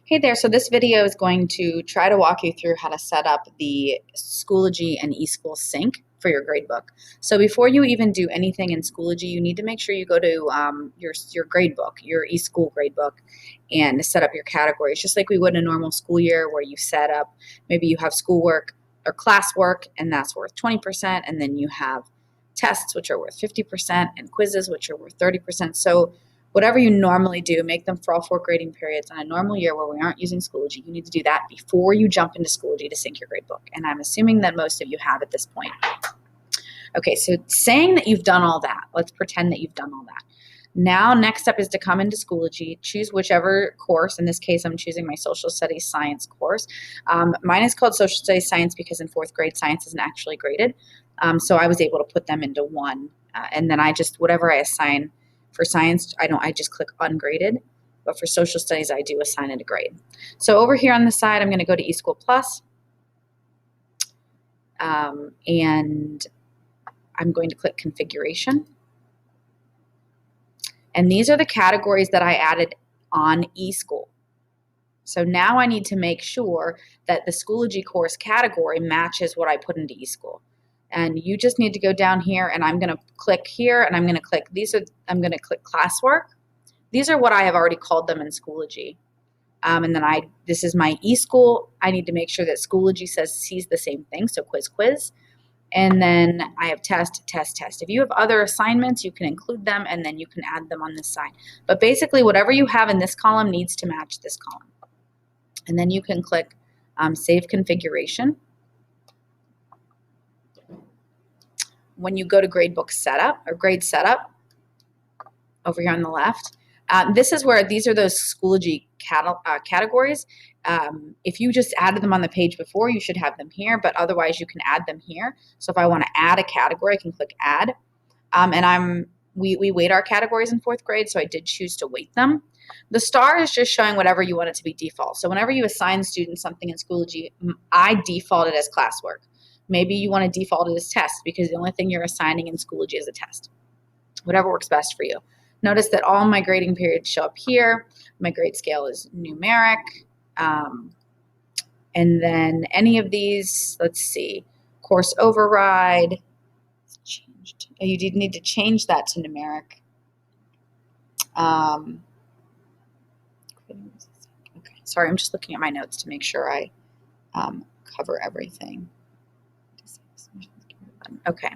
Hey there, so this video is going to try to walk you through how to set up the Schoology and eSchool sync for your gradebook. So before you even do anything in Schoology, you need to make sure you go to your gradebook, your eSchool gradebook, and set up your categories, just like we would in a normal school year where you set up, maybe you have schoolwork or classwork, and that's worth 20%, and then you have tests, which are worth 50%, and quizzes, which are worth 30%. So whatever you normally do, make them for all 4 grading periods on a normal year where we aren't using Schoology. You need to do that before you jump into Schoology to sync your gradebook. And I'm assuming that most of you have at this point. Okay, so saying that you've done all that, let's pretend that you've done all that. Now, next step is to come into Schoology, choose whichever course. In this case, I'm choosing my Social Studies Science course. Mine is called Social Studies Science because in 4th grade, science isn't actually graded. So I was able to put them into one. And then whatever I assign for science, I just click ungraded, but for social studies, I do assign it a grade. So over here on the side, I'm going to go to eSchool Plus, and I'm going to click configuration. And these are the categories that I added on eSchool. So now I need to make sure that the Schoology course category matches what I put into eSchool. And you just need to go down here, and I'm going to click here, and I'm going to click I'm going to click classwork. These are what I have already called them in Schoology. And then this is my eSchool. I need to make sure that Schoology sees the same thing, so quiz. And then I have test. If you have other assignments, you can include them, and then you can add them on this side. But basically, whatever you have in this column needs to match this column. And then you can click Save Configuration. When you go to Gradebook Setup or Grade Setup, over here on the left, this is where these are those Schoology categories. If you just added them on the page before, you should have them here, but otherwise you can add them here. So if I want to add a category, I can click Add. And we weight our categories in 4th grade, so I did choose to weight them. The star is just showing whatever you want it to be default. So whenever you assign students something in Schoology, I default it as classwork. Maybe you want to default it as test because the only thing you're assigning in Schoology is a test. Whatever works best for you. Notice that all my grading periods show up here. My grade scale is numeric. And then any of these, let's see, course override. Changed. You did need to change that to numeric. Okay, sorry, I'm just looking at my notes to make sure I cover everything. Okay.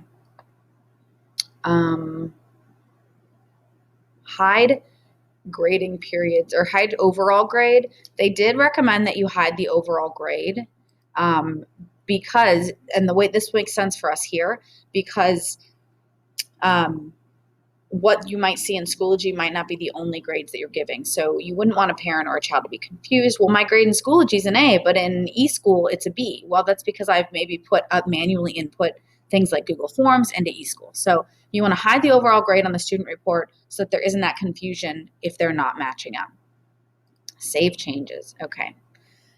Hide grading periods or hide overall grade. They did recommend that you hide the overall grade because, and the way this makes sense for us here, because what you might see in Schoology might not be the only grades that you're giving. So you wouldn't want a parent or a child to be confused. Well, my grade in Schoology is an A, but in eSchool it's a B. Well, that's because I've maybe manually input things like Google Forms into eSchool. So you want to hide the overall grade on the student report so that there isn't that confusion if they're not matching up. Save changes. Okay.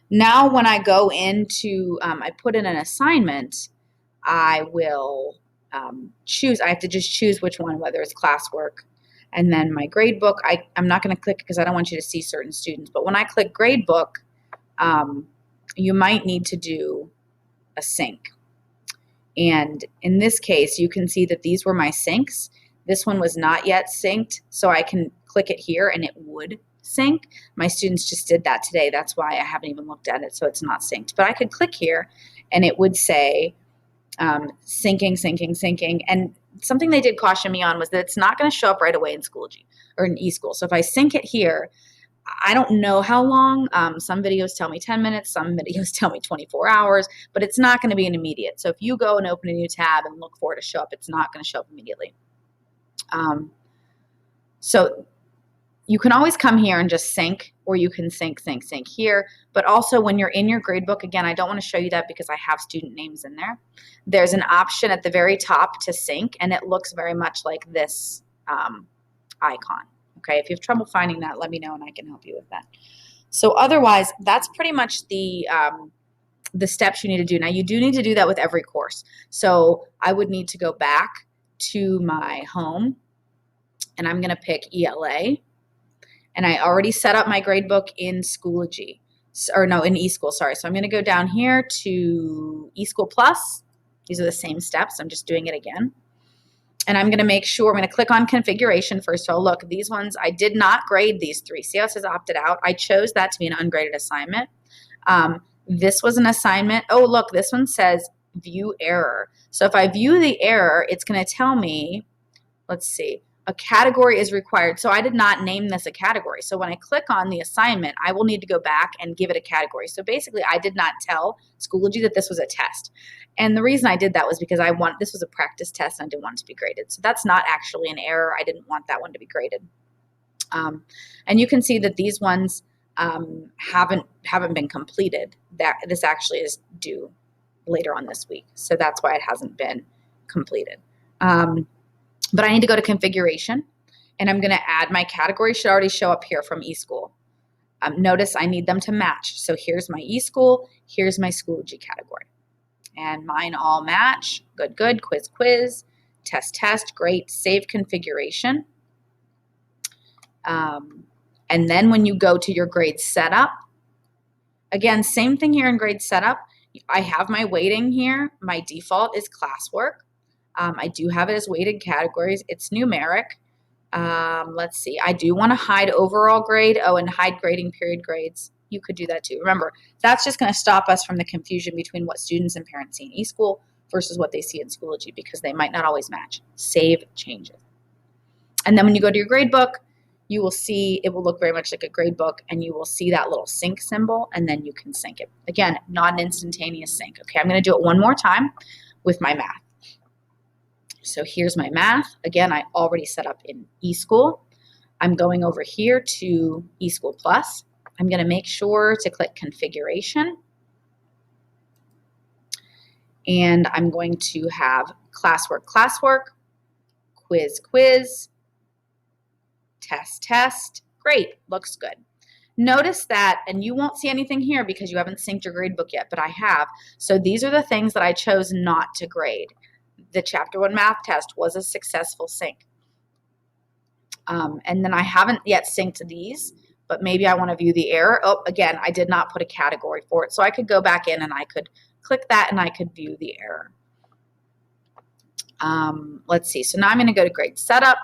Now when I go into, I put in an assignment, I will choose. I have to just choose which one, whether it's classwork. And then my gradebook, I'm not going to click because I don't want you to see certain students. But when I click gradebook, you might need to do a sync. And in this case, you can see that these were my syncs. This one was not yet synced, so I can click it here and it would sync. My students just did that today. That's why I haven't even looked at it, so it's not synced. But I could click here and it would say syncing. And something they did caution me on was that it's not going to show up right away in Schoology or in eSchool. So if I sync it here, I don't know how long. Some videos tell me 10 minutes. Some videos tell me 24 hours, but it's not going to be an immediate. So if you go and open a new tab and look for it to show up, it's not going to show up immediately. So you can always come here and just sync, or you can sync here. But also when you're in your gradebook, again, I don't want to show you that because I have student names in there. There's an option at the very top to sync, and it looks very much like this icon. Okay, if you have trouble finding that, let me know and I can help you with that. So otherwise, that's pretty much the steps you need to do. Now, you do need to do that with every course. So I would need to go back to my home, and I'm going to pick ELA. And I already set up my gradebook in Schoology. or no, in eSchool, sorry. So I'm going to go down here to eSchool Plus. These are the same steps. I'm just doing it again. And I'm going to make sure, I'm going to click on configuration first of all. Look, these ones, I did not grade these 3. See how it says opted out? I chose that to be an ungraded assignment. This was an assignment. Oh, look, this one says view error. So if I view the error, it's going to tell me, let's see, a category is required. So I did not name this a category. So when I click on the assignment, I will need to go back and give it a category. So basically, I did not tell Schoology that this was a test. And the reason I did that was because this was a practice test and I didn't want it to be graded. So that's not actually an error. I didn't want that one to be graded. And you can see that these ones haven't been completed. That this actually is due later on this week. So that's why it hasn't been completed. But I need to go to configuration, and I'm going to add my category. Should already show up here from eSchool. Notice I need them to match. So here's my eSchool. Here's my Schoology category. And mine all match. Good, good. Quiz, quiz. Test, test. Great. Save configuration. And then when you go to your grade setup, again, same thing here in grade setup. I have my weighting here. My default is classwork. I do have it as weighted categories. It's numeric. Let's see. I do want to hide overall grade. Oh, and hide grading period grades. You could do that too. Remember, that's just going to stop us from the confusion between what students and parents see in eSchool versus what they see in Schoology, because they might not always match. Save changes. And then when you go to your gradebook, you will see it will look very much like a gradebook, and you will see that little sync symbol, and then you can sync it. Again, not an instantaneous sync. Okay, I'm going to do it one more time with my math. So here's my math. Again, I already set up in eSchool. I'm going over here to eSchool Plus. I'm going to make sure to click configuration. And I'm going to have classwork, classwork, quiz, quiz, test, test. Great, looks good. Notice that, and you won't see anything here because you haven't synced your gradebook yet, but I have. So these are the things that I chose not to grade. The Chapter 1 math test was a successful sync. And then I haven't yet synced these, but maybe I want to view the error. Oh, again, I did not put a category for it. So I could go back in and I could click that and I could view the error. Let's see. So now I'm going to go to grade setup.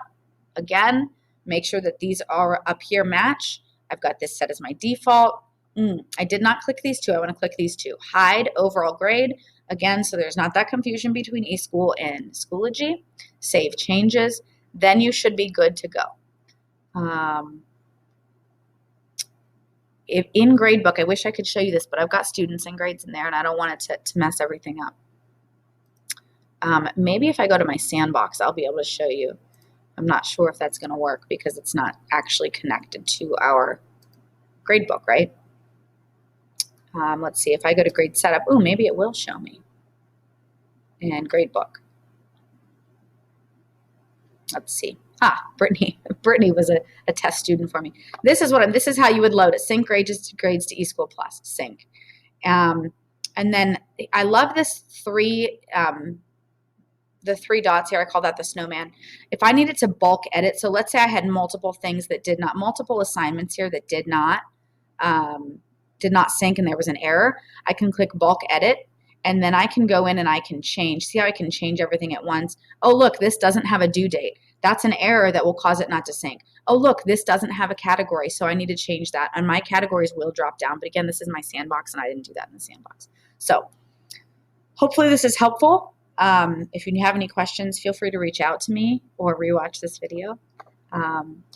Again, make sure that these are up here match. I've got this set as my default. I did not click these two. I want to click these two. Hide overall grade. Again, so there's not that confusion between eSchool and Schoology. Save changes. Then you should be good to go. If in Gradebook, I wish I could show you this, but I've got students and grades in there, and I don't want it to mess everything up. Maybe if I go to my sandbox, I'll be able to show you. I'm not sure if that's going to work because it's not actually connected to our Gradebook, right? Let's see, if I go to grade setup, maybe it will show me. And Gradebook. Let's see. Brittany was a test student for me. This is how you would load it. Sync grades to eSchool Plus. Sync. And then I love this the 3 dots here. I call that the snowman. If I needed to bulk edit, so let's say I had multiple things that did not, multiple assignments here that did not sync and there was an error, I can click bulk edit, and then I can go in and I can change. See how I can change everything at once? Oh, look, this doesn't have a due date. That's an error that will cause it not to sync. Oh, look, this doesn't have a category, so I need to change that. And my categories will drop down. But again, this is my sandbox, and I didn't do that in the sandbox. So hopefully this is helpful. If you have any questions, feel free to reach out to me or rewatch this video.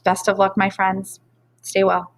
Best of luck, my friends. Stay well.